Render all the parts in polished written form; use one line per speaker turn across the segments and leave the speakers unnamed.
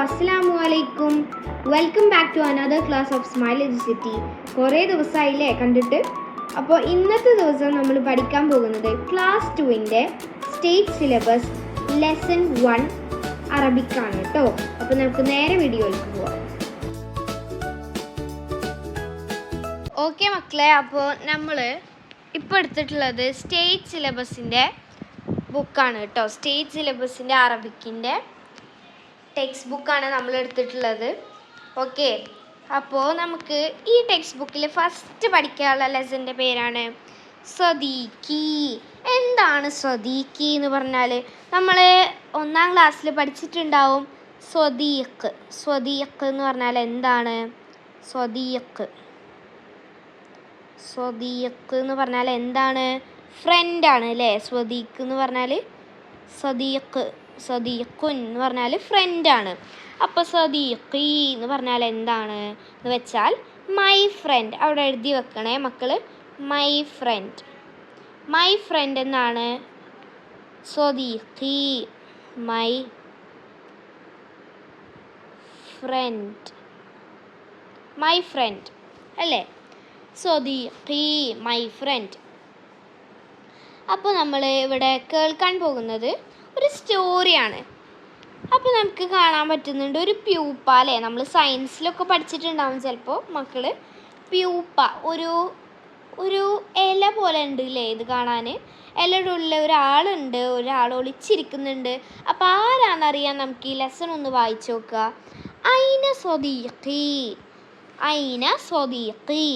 അസ്സലാമു അലൈക്കും. Welcome back to another class of Smile Educity. കുറേ ദിവസമായില്ലേ കണ്ടിട്ട്. അപ്പോൾ ഇന്നത്തെ ദിവസം നമ്മൾ പഠിക്കാൻ പോകുന്നത് ക്ലാസ് 2ൻ്റെ സ്റ്റേറ്റ് സിലബസ് ലെസൺ 1 അറബിക്കാണ് കേട്ടോ. അപ്പോൾ നമുക്ക് നേരെ വീഡിയോയിലേക്ക് പോവാം. ഓക്കെ മക്കളെ, അപ്പോൾ നമ്മൾ ഇപ്പോൾ എടുത്തിട്ടുള്ളത് സ്റ്റേറ്റ് സിലബസിൻ്റെ ബുക്കാണ് കേട്ടോ. സ്റ്റേറ്റ് സിലബസിൻ്റെ അറബിക്കിൻ്റെ ടെക്സ്റ്റ് ബുക്കാണ് നമ്മൾ എടുത്തിട്ടുള്ളത്. ഓക്കെ, അപ്പോൾ നമുക്ക് ഈ ടെക്സ്റ്റ് ബുക്കിൽ ഫസ്റ്റ് പഠിക്കാനുള്ള ലെസൻ്റെ പേരാണ് സ്വദീഖി. എന്താണ് സ്വദീഖി എന്ന് പറഞ്ഞാൽ നമ്മൾ 1ാം ക്ലാസ്സിൽ പഠിച്ചിട്ടുണ്ടാവും. സ്വദീഖ് എന്ന് പറഞ്ഞാൽ എന്താണ്? സ്വദീഖ് എന്ന് പറഞ്ഞാൽ എന്താണ്? ഫ്രണ്ടാണ് അല്ലേ? സ്വദീഖ് എന്ന് പറഞ്ഞാൽ സ്വദീഖുൻ എന്ന് പറഞ്ഞാൽ ഫ്രണ്ടാണ്. അപ്പോൾ സ്വദീഖി എന്ന് പറഞ്ഞാൽ എന്താണ് എന്ന് വെച്ചാൽ മൈ ഫ്രണ്ട്. അവിടെ എഴുതി വെക്കണേ മക്കൾ, മൈ ഫ്രണ്ട് എന്നാണ് സ്വദീഖി. മൈ ഫ്രണ്ട് അല്ലേ? സ്വദീഖി മൈ ഫ്രണ്ട്. അപ്പോൾ നമ്മൾ ഇവിടെ കേൾക്കാൻ പോകുന്നത് ഒരു സ്റ്റോറിയാണ്. അപ്പോൾ നമുക്ക് കാണാൻ പറ്റുന്നുണ്ട് ഒരു പ്യൂപ്പ അല്ലേ? നമ്മൾ സയൻസിലൊക്കെ പഠിച്ചിട്ടുണ്ടാവും ചിലപ്പോൾ മക്കൾ. പ്യൂപ്പ ഒരു ഇല പോലെ ഉണ്ട് അല്ലേ ഇത് കാണാൻ? ഇലയുടെ ഉള്ളിൽ ഒരാൾ ഒളിച്ചിരിക്കുന്നുണ്ട്. അപ്പോൾ ആരാന്നറിയാൻ നമുക്ക് ഈ ലെസൺ ഒന്ന് വായിച്ചു നോക്കുക. ഐന സ്വദീഖി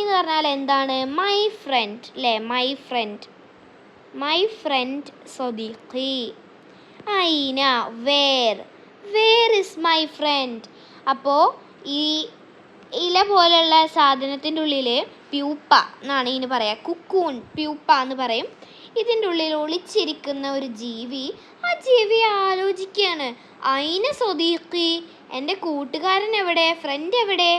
എന്ന് പറഞ്ഞാൽ എന്താണ്? മൈ ഫ്രണ്ട് അല്ലേ? മൈ ഫ്രണ്ട് സ്വദീഖി. ഐന വേർ ഇസ് മൈ ഫ്രണ്ട്. അപ്പോൾ ഈ ഇല പോലെയുള്ള സാധനത്തിൻ്റെ ഉള്ളിൽ പ്യൂപ്പ എന്നാണ് ഇതിന് പറയുക. കുക്കൂൺ പ്യൂപ്പ എന്ന് പറയും. ഇതിൻ്റെ ഉള്ളിൽ ഒളിച്ചിരിക്കുന്ന ഒരു ജീവി, ആ ജീവി ആലോചിക്കുകയാണ്, ഐന സ്വദീഖി, എൻ്റെ കൂട്ടുകാരൻ എവിടെ, ഫ്രണ്ട് എവിടെ?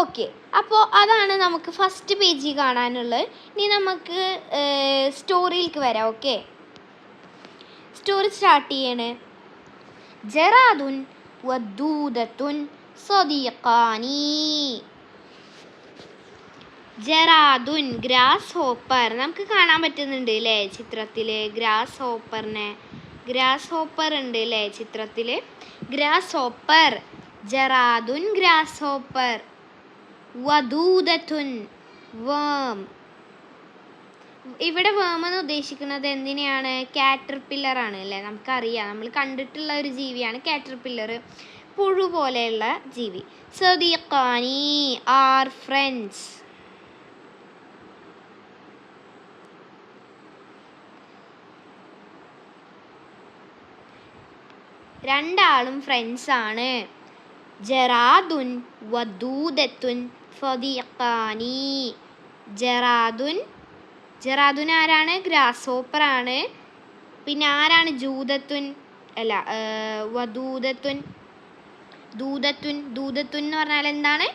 ഓക്കെ, അപ്പോൾ അതാണ് നമുക്ക് ഫസ്റ്റ് പേജിൽ കാണാനുള്ളത്. ഇനി നമുക്ക് സ്റ്റോറിയിലേക്ക് വരാം. ഓക്കെ, സ്റ്റോറി സ്റ്റാർട്ട് ചെയ്യണേ. ജറാദുൻ വദൂദത്തുൻ സ്വദീഖാനി. ജറാദുൻ ഗ്രാസ് ഹോപ്പർ നമുക്ക് കാണാൻ പറ്റുന്നുണ്ട് അല്ലേ ചിത്രത്തിൽ? ഗ്രാസ് ഹോപ്പർ ഉണ്ട് അല്ലേ ചിത്രത്തിൽ? Grasshopper. ജറാദുൻ ഗ്രാസ് ഹോപ്പർ. വദൂദത്തുൻ വേം. ഇവിടെ വേം എന്ന് ഉദ്ദേശിക്കുന്നത് എന്തിനെയാണ്? കാറ്റർപില്ലർ ആണ് അല്ലേ? നമുക്കറിയാം, നമ്മൾ കണ്ടിട്ടുള്ള ഒരു ജീവിയാണ് കാറ്റർപില്ലർ, പുഴു പോലെയുള്ള ജീവി. സ്വദീഖാനി ആർ ഫ്രണ്ട്സ്. രണ്ടാളും ഫ്രണ്ട്സ് ആണ്. ജറാദുൻ വദൂദത്തുൻ സ്വദീഖാനി. ജറാദുൻ ആരാണ്? ഗ്രാസ് ഹോപ്പർ ആണ്. പിന്നെ ആരാണ്? വദൂദത്തുൻ എന്ന് പറഞ്ഞാൽ എന്താണ്?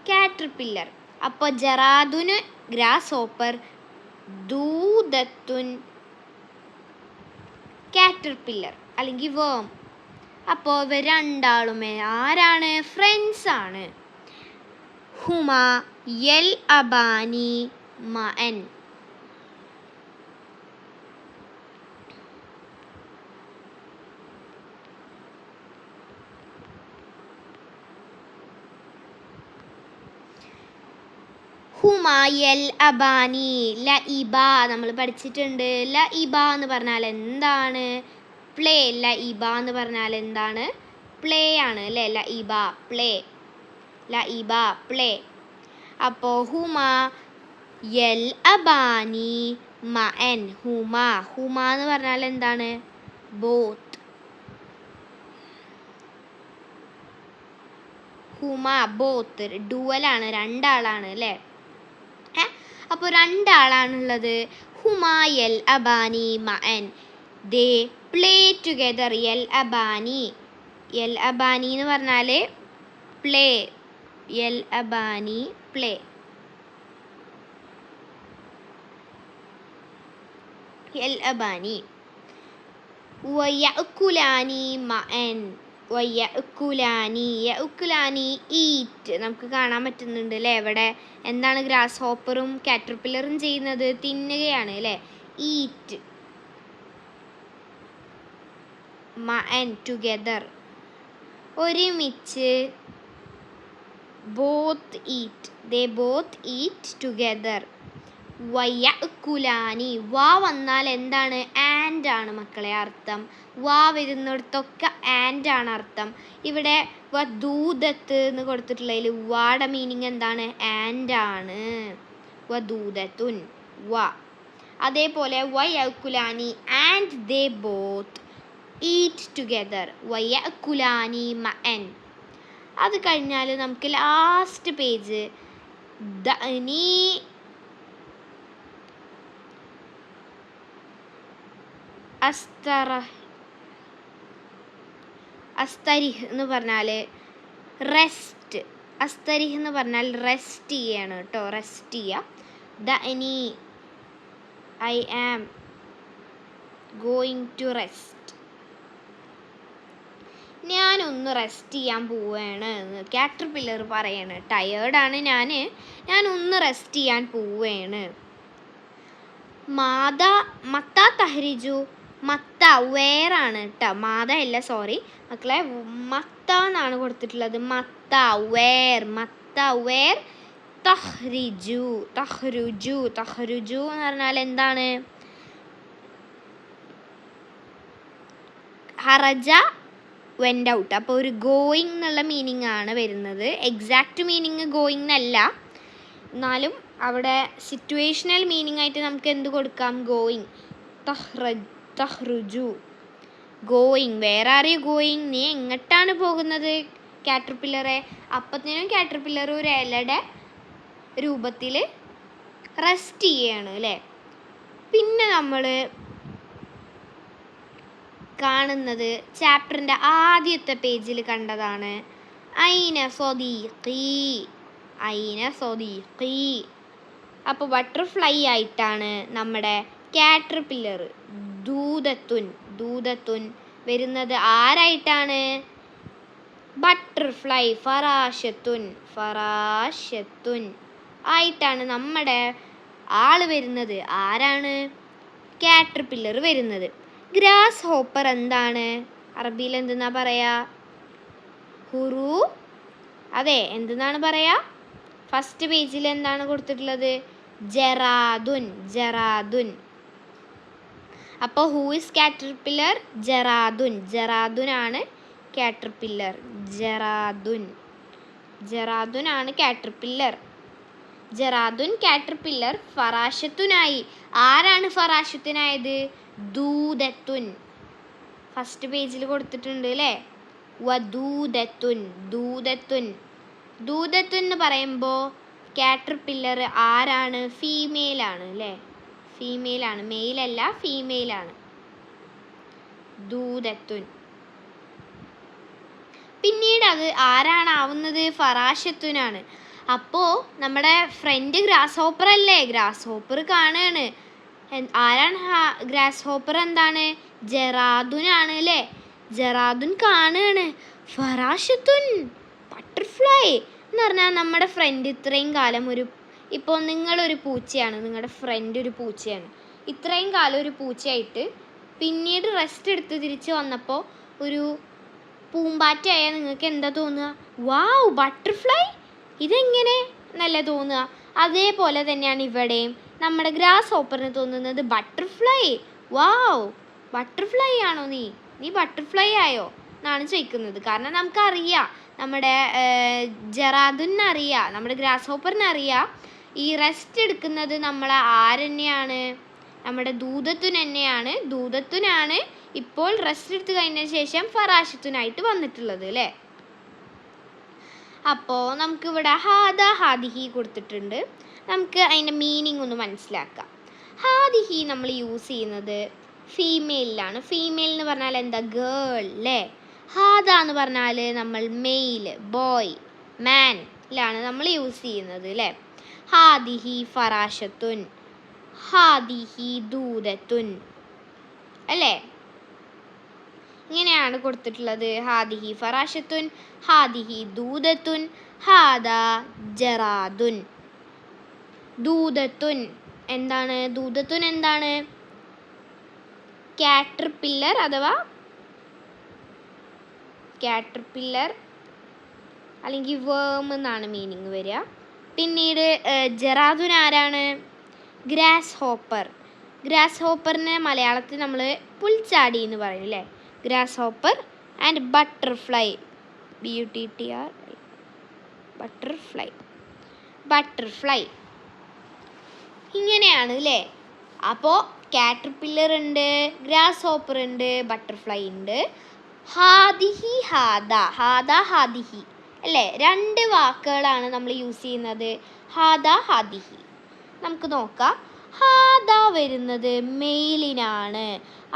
കാറ്റർപില്ലർ. അപ്പോൾ ജറാദുന് ഗ്രാസ് ഹോപ്പർ, ദൂദത്തുൻ കാറ്റർപില്ലർ അല്ലെങ്കിൽ വേം. അപ്പോൾ ഇവർ രണ്ടാളുമേ ആരാണ്? ഫ്രണ്ട്സ് ആണ്. ഹുമ യൽ അബാനി മഅൻ. ഹുമ യൽ അബാനി ലഇബ നമ്മൾ പഠിച്ചിട്ടുണ്ട്. ലഇബ എന്ന് പറഞ്ഞാൽ എന്താണ്? പ്ലേ. ലഇബ എന്ന് പറഞ്ഞാൽ എന്താണ്? പ്ലേ ആണ് അല്ലേ? ലഇബ പ്ലേ. അപ്പോൾ ഹുമ യൽ അബാനി മഅൻ. ഹുമ എന്ന് പറഞ്ഞാൽ എന്താണ്? ബോത്ത്. ഹുമ ബോത്ത് ഡുവലാണ്, രണ്ടാളാണ് അല്ലേ? അപ്പോൾ രണ്ടാളാണുള്ളത്. ഹുമ യൽ അബാനി മഅൻ, ദേ പ്ലേ ടുഗെദർ. യൽ അബാനി എന്ന് പറഞ്ഞാൽ പ്ലേ. യൽഅബാനി. വയഅക്കുലാനി മഅൻ. വയഅക്കുലാനി. യഅക്കുലാനി ഈറ്റ്. നമുക്ക് കാണാൻ പറ്റുന്നുണ്ട് അല്ലേ ഇവിടെ. എന്താണ് ഗ്രാസ് ഹോപ്പറും കാറ്റർപില്ലറും ചെയ്യുന്നത്? തിന്നുകയാണ് അല്ലേ. ഈറ്റ്. മഅൻ ടുഗെദർ. ഒരുമിച്ച്. Both eat. They both eat together. വയഅക്കുലാനി. വാ വന്നാൽ എന്താണ്? ആൻഡ് ആണ് മക്കളെ അർത്ഥം. വാ വരുന്നിടത്തൊക്കെ ആൻഡ് ആണ് അർത്ഥം. ഇവിടെ വദൂദത്ത് എന്ന് കൊടുത്തിട്ടുള്ളതിൽ വാടെ മീനിങ് എന്താണ്? ആൻഡ് ആണ്. വദൂദത്തുൻ വാ. അതേപോലെ വയഅക്കുലാനി and they both eat together. വയഅക്കുലാനി മഅൻ. അത് കഴിഞ്ഞാൽ നമുക്ക് ലാസ്റ്റ് പേജ് ദഅനി അസ്തരിഹ് എന്ന് പറഞ്ഞാൽ റെസ്റ്റ്. അസ്തരിഹ് എന്ന് പറഞ്ഞാൽ റെസ്റ്റ് ചെയ്യാണ് കേട്ടോ. റെസ്റ്റ് ചെയ്യുക. ദഅനി I am going to rest. ഞാനൊന്ന് റെസ്റ്റ് ചെയ്യാൻ പോവുകയാണ് എന്ന് കാറ്റർപില്ലർ പറയാണ്. ടയേർഡാണ് ഞാനൊന്ന് റെസ്റ്റ് ചെയ്യാൻ പോവുകയാണ്. മത്ത തഹ്രിജു. മത്ത വേറാണ് കേട്ടോ. മാത അല്ല, സോറി മക്കളെ. മത്ത എന്നാണ് കൊടുത്തിട്ടുള്ളത്. മത്ത വേർ. മത്ത വേർ തഹ്രിജു. തഹ്രുജു. തഹ്രുജു എന്ന് പറഞ്ഞാൽ എന്താണ്? ഹറജ വെൻ്റ് ഔട്ട്. അപ്പോൾ ഒരു ഗോയിങ് എന്നുള്ള മീനിങ് ആണ് വരുന്നത്. എക്സാക്റ്റ് മീനിങ് ഗോയിങ് എന്നല്ല, എന്നാലും അവിടെ സിറ്റുവേഷണൽ മീനിങ് ആയിട്ട് നമുക്ക് എന്ത് കൊടുക്കാം? ഗോയിങ്. തഹ്റുജു. Going. Where are you going? നീ എങ്ങോട്ടാണ് പോകുന്നത് കാറ്റർപില്ലറെ? അപ്പത്തിനും കാറ്റർപില്ലർ ഒരു ഇലയുടെ രൂപത്തിൽ റെസ്റ്റ് ചെയ്യാണ് അല്ലേ. പിന്നെ നമ്മൾ കാണുന്നത് ചാപ്റ്ററിൻ്റെ ആദ്യത്തെ പേജിൽ കണ്ടതാണ്. ഐന സ്വദീഖി. ഐന സ്വദീഖി. അപ്പോൾ ബട്ടർഫ്ലൈ ആയിട്ടാണ് നമ്മുടെ കാറ്റർപില്ലർ. ദൂതത്തുൻ. ദൂതത്തുൻ വരുന്നത് ആരായിട്ടാണ്? ബട്ടർഫ്ലൈ. ഫറാശത്തുൻ. ഫറാശത്തുൻ ആയിട്ടാണ് നമ്മുടെ ആള് വരുന്നത്. ആരാണ്? കാറ്റർപില്ലർ വരുന്നത്. ഗ്രാസ് ഹോപ്പർ എന്താണ്? അറബിയിൽ എന്തെന്നാ പറയാ? ഹുറു. അതെ, എന്തെന്നാണ് പറയാ? ഫസ്റ്റ് പേജിൽ എന്താണ് കൊടുത്തിട്ടുള്ളത്? ജറാദുൻ. ജറാദുൻ. അപ്പോൾ ഹൂ ഇസ് കാറ്റർപില്ലർ? ജറാദുൻ. ജറാദുൻ ആണ് കാറ്റർപില്ലർ. ജറാദുൻ. ജറാദുൻ ആണ് കാറ്റർപില്ലർ. ജറാദുൻ കാറ്റർപില്ലർ ഫറാശത്തുനായി. ആരാണ് ഫറാശത്തുനായത്? ദൂതത്തുൻ. ഫസ്റ്റ് പേജിൽ കൊടുത്തിട്ടുണ്ട് അല്ലേ. വദൂദത്തുൻ. ദൂതത്തുൻ. ദൂതത്തുൻ എന്ന് പറയുമ്പോൾ കാറ്റർപില്ലർ ആരാണ്? ഫീമെയിലാണ് അല്ലേ. ഫീമെയിലാണ്. മെയിലല്ല, ഫീമെയിലാണ്. ദൂതത്തുൻ. പിന്നീട് അത് ആരാണ് ആവുന്നത്? ഫറാശത്തുനാണ്. അപ്പോൾ നമ്മുടെ ഫ്രണ്ട് ഗ്രാസ് ഹോപ്പർ അല്ലേ. ഗ്രാസ് ഹോപ്പർ കാണുകയാണ്. ആരാണ് ഗ്രാസ് ഹോപ്പർ? എന്താണ്? ജറാദുനാണ് അല്ലേ. ജറാദുൻ കാണുകയാണ്. ഫറാശത്തുൻ ബട്ടർഫ്ലൈ എന്ന് പറഞ്ഞാൽ നമ്മുടെ ഫ്രണ്ട് ഇത്രയും കാലം ഇപ്പോൾ നിങ്ങളൊരു പൂച്ചയാണ്, നിങ്ങളുടെ ഫ്രണ്ട് ഒരു പൂച്ചയാണ്. ഇത്രയും കാലം ഒരു പൂച്ചയായിട്ട് പിന്നീട് റെസ്റ്റ് എടുത്ത് തിരിച്ച് വന്നപ്പോൾ ഒരു പൂമ്പാറ്റയായാൽ നിങ്ങൾക്ക് എന്താ തോന്നുക? വാവ്, ബട്ടർഫ്ലൈ, ഇതെങ്ങനെ എന്നല്ലേ തോന്നുക. അതേപോലെ തന്നെയാണ് ഇവിടെയും നമ്മുടെ ഗ്രാസ് ഹോപ്പറിന് തോന്നുന്നത് ബട്ടർഫ്ലൈ. വാവ്, ബട്ടർഫ്ലൈ ആണോ നീ ബട്ടർഫ്ലൈ ആയോ എന്നാണ് ചോദിക്കുന്നത്. കാരണം നമുക്കറിയാം, നമ്മുടെ ജറാദുനറിയാം, നമ്മുടെ ഗ്രാസ് ഹോപ്പറിനറിയാം ഈ റെസ്റ്റ് എടുക്കുന്നത് നമ്മളെ ആരെന്നെയാണ്? നമ്മുടെ ദൂതത്തുൻ തന്നെയാണ്. ദൂതത്തുനാണ് ഇപ്പോൾ റെസ്റ്റ് എടുത്ത് കഴിഞ്ഞ ശേഷം ഫറാശത്തുനായിട്ട് വന്നിട്ടുള്ളത് അല്ലേ. അപ്പോൾ നമുക്കിവിടെ ഹാദ ഹാദിഹി കൊടുത്തിട്ടുണ്ട്. നമുക്ക് അതിൻ്റെ മീനിങ് ഒന്ന് മനസ്സിലാക്കാം. ഹാദിഹി നമ്മൾ യൂസ് ചെയ്യുന്നത് ഫീമെയിലാണ്. ഫീമെയിൽ എന്ന് പറഞ്ഞാൽ എന്താ? ഗേൾ അല്ലേ. ഹാദ എന്ന് പറഞ്ഞാൽ നമ്മൾ മെയിൽ, ബോയ്, മാനിലാണ് നമ്മൾ യൂസ് ചെയ്യുന്നത് അല്ലേ. ഹാദിഹി ഫറാശത്തുൻ. ഹാദിഹി ദൂദത്തുൻ. അല്ലേ? ഇങ്ങനെയാണ് കൊടുത്തിട്ടുള്ളത്. ഹാദിഹി ഫറാശത്തുൻ, ഹാദിഹി ദൂദത്തുൻ, ഹാദാ ജറാദുൻ. ദൂദത്തുൻ എന്താണ്? ദൂദത്തുൻ എന്താണ്? കാറ്റർപില്ലർ അഥവാ കാറ്റർപില്ലർ അല്ലെങ്കിൽ വേം എന്നാണ് മീനിങ് വരിക. പിന്നീട് ജറാദുൻ ആരാണ്? Grass hopper. ഗ്രാസ് ഹോപ്പറിനെ മലയാളത്തിൽ നമ്മൾ പുൽച്ചാടി എന്ന് പറയും അല്ലേ? Grass hopper and butterfly, BUTTR, butterfly. Butterfly ഇങ്ങനെയാണ് അല്ലേ? അപ്പോൾ കാറ്റർപില്ലർ ഉണ്ട്, ഗ്രാസ് ഹോപ്പർ ഉണ്ട്, ബട്ടർഫ്ലൈ ഉണ്ട്. ഹാദിഹി ഹാദ, ഹാദ ഹാദിഹി അല്ലേ? 2 വാക്കുകളാണ് നമ്മൾ യൂസ് ചെയ്യുന്നത്. ഹാദ ഹാദിഹി. നമുക്ക് നോക്കാം. ഹാദ വരുന്നത് മെയിലിനാണ്.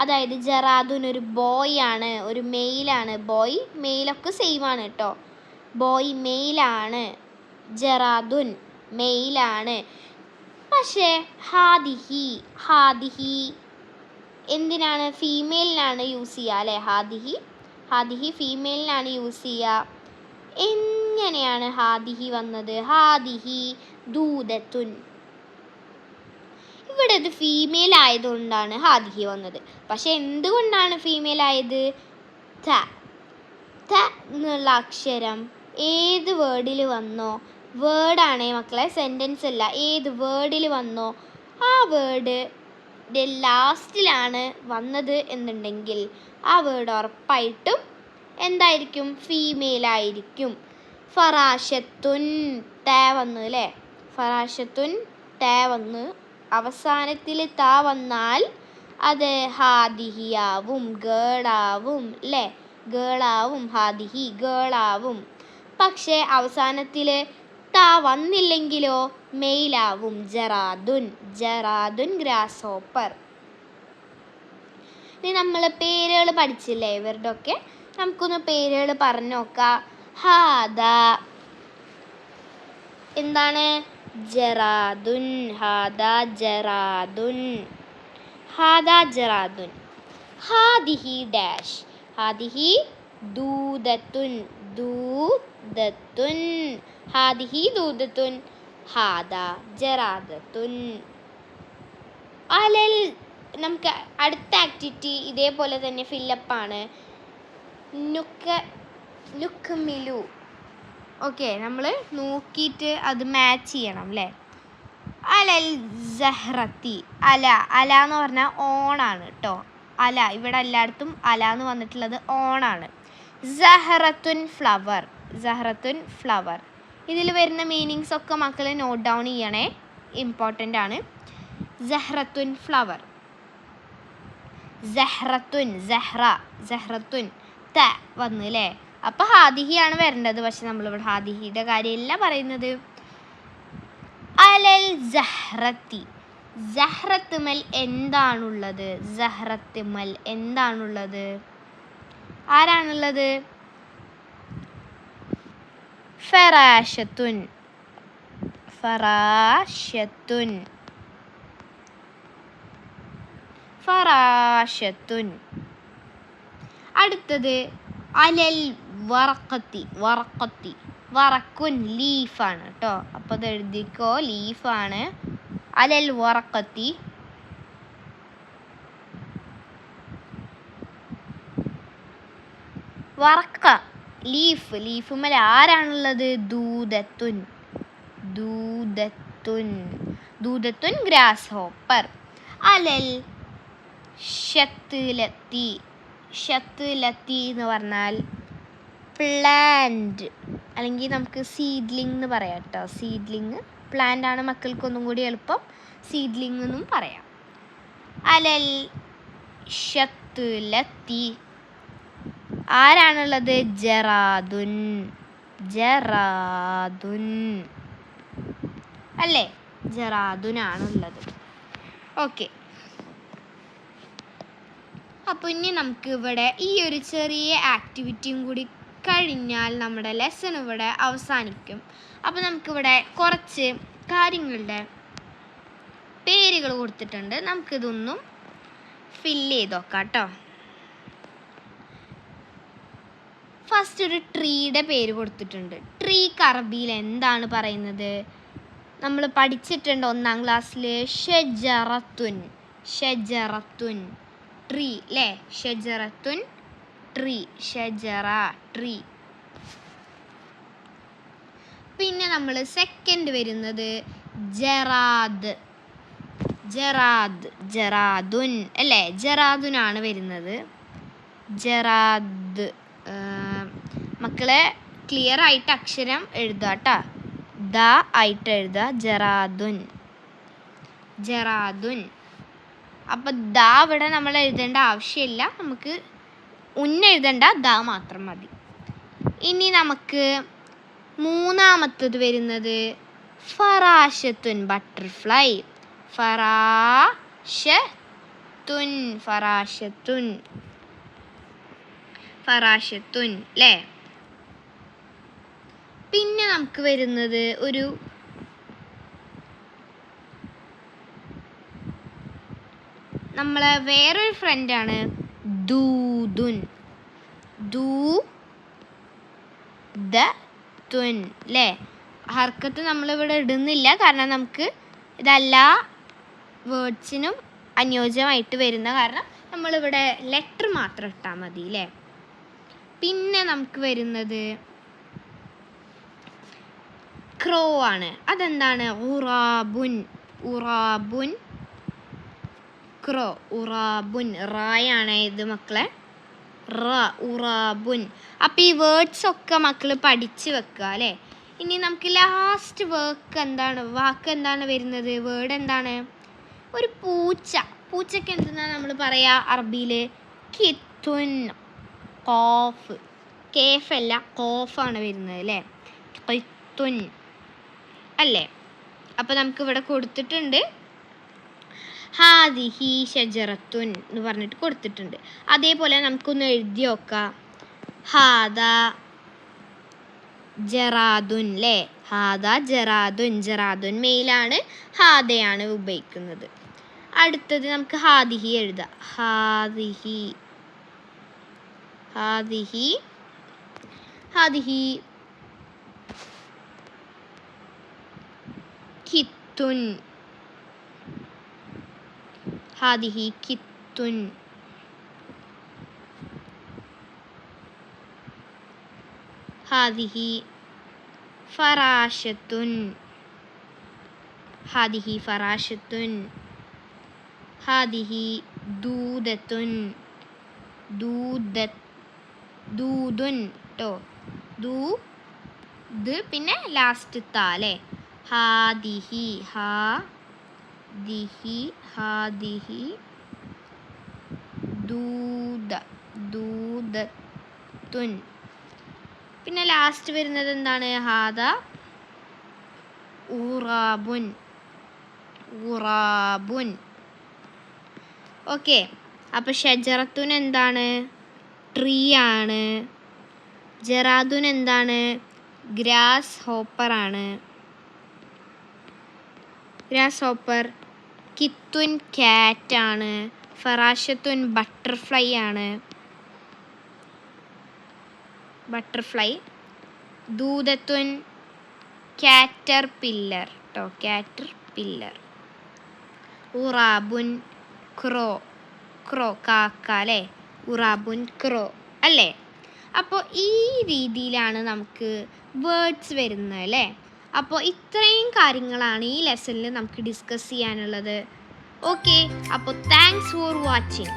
അതായത് ജറാദുൻ ഒരു ബോയ് ആണ്, ഒരു മെയിലാണ്. ബോയ് മെയിലൊക്കെ സെയിം ആണ് കേട്ടോ. ബോയ് മെയിലാണ്, ജറാദുൻ മെയിലാണ്. പക്ഷേ ഹാദിഹി, ഹാദിഹി എന്തിനാണ്? ഫീമെയിലിനാണ് യൂസ് ചെയ്യുക അല്ലേ? ഹാദിഹി, ഹാദിഹി ഫീമെയിലിനാണ് യൂസ് ചെയ്യുക. എങ്ങനെയാണ് ഹാദിഹി വന്നത്? ഹാദിഹി ദൂദത്തുൻ. ഇവിടെ ഇത് ഫീമെയിൽ ആയതുകൊണ്ടാണ് ഹാദിഹി വന്നത്. പക്ഷെ എന്തുകൊണ്ടാണ് ഫീമെയിൽ ആയത്? ത, ത എന്നുള്ള അക്ഷരം ഏത് വേർഡിൽ വന്നോ, വേർഡാണേ മക്കളെ, സെൻറ്റൻസ് അല്ല, ഏത് വേർഡിൽ വന്നോ ആ വേർഡ് ലാസ്റ്റിലാണ് വന്നത് എന്നുണ്ടെങ്കിൽ ആ വേർഡ് ഉറപ്പായിട്ടും എന്തായിരിക്കും? ഫീമെയിൽ ആയിരിക്കും. ഫറാശത്തുൻ ത വന്നു അല്ലേ? ഫറാശത്തുൻ ത വന്ന് അവസാനത്തിൽ ത വന്നാൽ അത് ഹാദിഹിയാവും, ഗേളാവും അല്ലേ? ഗേളാവും, ഹാദിഹി ഗേളാവും. പക്ഷേ അവസാനത്തിൽ ത വന്നില്ലെങ്കിലോ മെയിലാവും, ജറാദുൻ, ജറാദുൻ ഗ്രാസ് ഹോപ്പർ. ഇനി നമ്മൾ പേരുകൾ പഠിച്ചില്ലേ ഇവരുടെ ഒക്കെ? നമുക്കൊന്ന് പേരുകൾ പറഞ്ഞു നോക്കാം. ഹാദ എന്താണ്? ജറാദുൻ, ഹാദ ജറാദുൻ, ഹാദ ജറാദുൻ. ഹാദിഹി ഡാഷ്, ഹാദിഹി ദൂദത്തുൻ, ദൂദത്തുൻ, ഹാദിഹി ദൂദത്തുൻ, ഹാദ ജറാദത്തുൻ. അലൽ നമുക്ക് അടുത്ത ആക്ടിവിറ്റി ഇതേപോലെ തന്നെ ഫില്ലപ്പാണ്. നുക്മിലു. ഓക്കെ, നമ്മൾ നോക്കിയിട്ട് അത് മാച്ച് ചെയ്യണം അല്ലേ? അലൽ സഹ്റത്തി. അല, അല എന്ന് പറഞ്ഞാൽ ഓണാണ് കേട്ടോ. അല ഇവിടെ എല്ലായിടത്തും അല എന്ന് വന്നിട്ടുള്ളത് ഓണാണ്. സഹ്റത്തുൻ ഫ്ലവർ, സഹ്റത്തുൻ ഫ്ലവർ. ഇതിൽ വരുന്ന മീനിങ്സ് ഒക്കെ മക്കൾ നോട്ട് ഡൗൺ ചെയ്യണേ, ഇമ്പോർട്ടൻ്റ് ആണ്. സഹ്റത്തുൻ ഫ്ലവർ. സഹ്റത്തുൻ, സഹ്റ, സഹ്റത്തുൻ ത വന്നു അല്ലേ? അപ്പം ഹാദിഹിയാണ് വരേണ്ടത്. പക്ഷെ നമ്മളിവിടെ ഹാദിഹിയുടെ കാര്യമല്ല പറയുന്നത്. അലൽ സഹ്റത്തി. സഹ്റത്തുമൽ എന്താണുള്ളത്? സഹ്റത്തുമൽ എന്താണുള്ളത്? ആരാണുള്ളത്? ഫറാശത്തുൻ, ഫറാശത്തുൻ, ഫറാശത്തുൻ. അടുത്തത് അലൽ വറക്കത്തി, വറക്കത്തി. വറക്കുൻ ലീഫാണ് കേട്ടോ. അപ്പോൾ അത് എഴുതിക്കോ, ലീഫാണ്. അലൽ വറക്കത്തി. വറക്ക ലീഫ്, ലീഫുമേൽ ആരാണുള്ളത്? ദൂദത്തുൻ, ദൂദത്തുൻ, ദൂദത്തുൻ ഗ്രാസ് ഹോപ്പർ. അലൽ ഷത്ലത്തി, ഷത്ലത്തി എന്ന് പറഞ്ഞാൽ പ്ലാന്റ് അല്ലെങ്കിൽ നമുക്ക് സീഡ്ലിംഗ് എന്ന് പറയാം കേട്ടോ. സീഡ്ലിംഗ്, പ്ലാന്റ് ആണ് മക്കൾക്കൊന്നും കൂടി എളുപ്പം, സീഡ്ലിംഗ് എന്നും പറയാം. അലൽ ഷത്ലത്തി ആരാണുള്ളത്? ജറാദുൻ, ജറാദുൻ അല്ലേ? ജറാദുനാണുള്ളത്. ഓക്കെ, അപ്പോൾ ഇനി നമുക്ക് ഇവിടെ ഈ ഒരു ചെറിയ ആക്ടിവിറ്റിയും കൂടി കഴിഞ്ഞാൽ നമ്മുടെ ലെസൺ ഇവിടെ അവസാനിക്കും. അപ്പോൾ നമുക്കിവിടെ കുറച്ച് കാര്യങ്ങളുടെ പേരുകൾ കൊടുത്തിട്ടുണ്ട്. നമുക്കിതൊന്നും ഫില്ല് ചെയ്ത് നോക്കാം കേട്ടോ. ഫസ്റ്റ് ഒരു ട്രീയുടെ പേര് കൊടുത്തിട്ടുണ്ട്. ട്രീക്ക് അറബിയിൽ എന്താണ് പറയുന്നത്? നമ്മൾ പഠിച്ചിട്ടുണ്ട് 1ാം ക്ലാസ്സിൽ ഷജറത്തുൻ. ഷജറത്തുൻ ട്രീ അല്ലേ? ഷജറത്തുൻ ട്രീ, ഷജറ ട്രീ. പിന്നെ നമ്മൾ സെക്കൻഡ് വരുന്നത് ജറാദ്. ജറാദ്, ജറാദുൻ അല്ലേ? ജറാദുനാണ് വരുന്നത്. ജറാദ്. മക്കളെ ക്ലിയർ ആയിട്ട് അക്ഷരം എഴുതുക കേട്ടോ. ദ ആയിട്ട് എഴുതുക. ജറാദുൻ, ജറാദുൻ. അപ്പം ദ ഇവിടെ നമ്മൾ എഴുതേണ്ട ആവശ്യമില്ല, നമുക്ക് എഴുതേണ്ട ദ മാത്രം മതി. ഇനി നമുക്ക് മൂന്നാമത്തത് വരുന്നത് ഫറാശത്തുൻ ബട്ടർഫ്ലൈ. ഫറാശത്തുൻ, ഫറാശത്തുൻ, ഫറാശത്തുൻ അല്ലേ? പിന്നെ നമുക്ക് വരുന്നത് ഒരു നമ്മളെ വേറൊരു ഫ്രണ്ടാണ് ദൂദുൻ. ദൂദത്തുൻ അല്ലേ? ഹർക്കത്ത് നമ്മളിവിടെ ഇടുന്നില്ല, കാരണം നമുക്ക് ഇതെല്ലാ വേർഡ്സിനും അനുയോജ്യമായിട്ട് വരുന്ന കാരണം നമ്മളിവിടെ ലെറ്റർ മാത്രം ഇട്ടാൽ മതി അല്ലേ? പിന്നെ നമുക്ക് വരുന്നത് ക്രോ ആണ്. അതെന്താണ്? ഉറാബുൻ. ഉറാബുൻ ക്രോ. ഉറാബുൻ റായാണ് ഇത് മക്കളെ. റ, ഉറാബുൻ. അപ്പം ഈ വേർഡ്സ് ഒക്കെ മക്കൾ പഠിച്ച് വെക്കുക അല്ലേ? ഇനി നമുക്ക് ലാസ്റ്റ് വാക്ക് എന്താണ് വരുന്നത്? വേർഡ് എന്താണ്? ഒരു പൂച്ച. പൂച്ചയ്ക്ക് എന്തെന്നാണ് നമ്മൾ പറയുക അറബിയിൽ? കിത്തുൻ. കോഫ്. കേഫ് അല്ല, കോഫാണ് വരുന്നത് അല്ലേ? കിത്തുൻ അല്ലേ? അപ്പോൾ നമുക്കിവിടെ കൊടുത്തിട്ടുണ്ട് ഹാദിഹി ഷജറത്തുൻ എന്ന് പറഞ്ഞിട്ട് കൊടുത്തിട്ടുണ്ട്. അതേപോലെ നമുക്കൊന്ന് എഴുതി നോക്കാം. ഹാദ ജറാദുൻ അല്ലേ? ഹാദ ജറാദുൻ. ജറാദുൻ മെയിലാണ്, ഹാദയാണ് ഉപയോഗിക്കുന്നത്. അടുത്തത് നമുക്ക് ഹാദിഹി എഴുതാം. ഹാദിഹി, ഹാദിഹി, ഹാദിഹി കിത്തുൻ. ഹാദിഹി കിത്തുൻ. ഹാദിഹി ഫറാശത്തുൻ. ഹാദിഹി ഫറാശത്തുൻ. ഹാദിഹി ദൂദത്തുൻ. ദൂദുൻ ട്ടോ. ദൂദ് പിന്നെ ലാസ്റ്റ് താ അല്ലേ? ഹാദിഹി, ഹാദിഹി, ഹാദിഹി ദൂദത്തുൻ. പിന്നെ ലാസ്റ്റ് വരുന്നത് എന്താണ്? ഹാദ ഉറാബുൻ. ഉറാബുൻ. ഓക്കെ. അപ്പോൾ ഷജറത്തുൻ എന്താണ്? ട്രീ ആണ്. ജറാദുൻ എന്താണ്? ഗ്രാസ് ഹോപ്പർ ആണ്. Grasshopper. കിത്തുൻ ക്യാറ്റ് ആണ്. ഫറാശത്തുൻ ബട്ടർഫ്ലൈ ആണ്. ബട്ടർഫ്ലൈ. ദൂദത്തുൻ കാറ്റർ പില്ലർ കേട്ടോ. കാറ്റർ പില്ലർ. ഉറാബുൻ ക്രോ. ക്രോ കാക്ക അല്ലേ? ഉറാബുൻ ക്രോ അല്ലേ? അപ്പോൾ ഈ രീതിയിലാണ് നമുക്ക് വേർഡ്സ് വരുന്നത് അല്ലേ? അപ്പോൾ ഇത്രയും കാര്യങ്ങളാണ് ഈ ലെസണിൽ നമുക്ക് ഡിസ്കസ് ചെയ്യാനുള്ളത്. ഓക്കെ, അപ്പോൾ താങ്ക്സ് ഫോർ വാച്ചിങ്.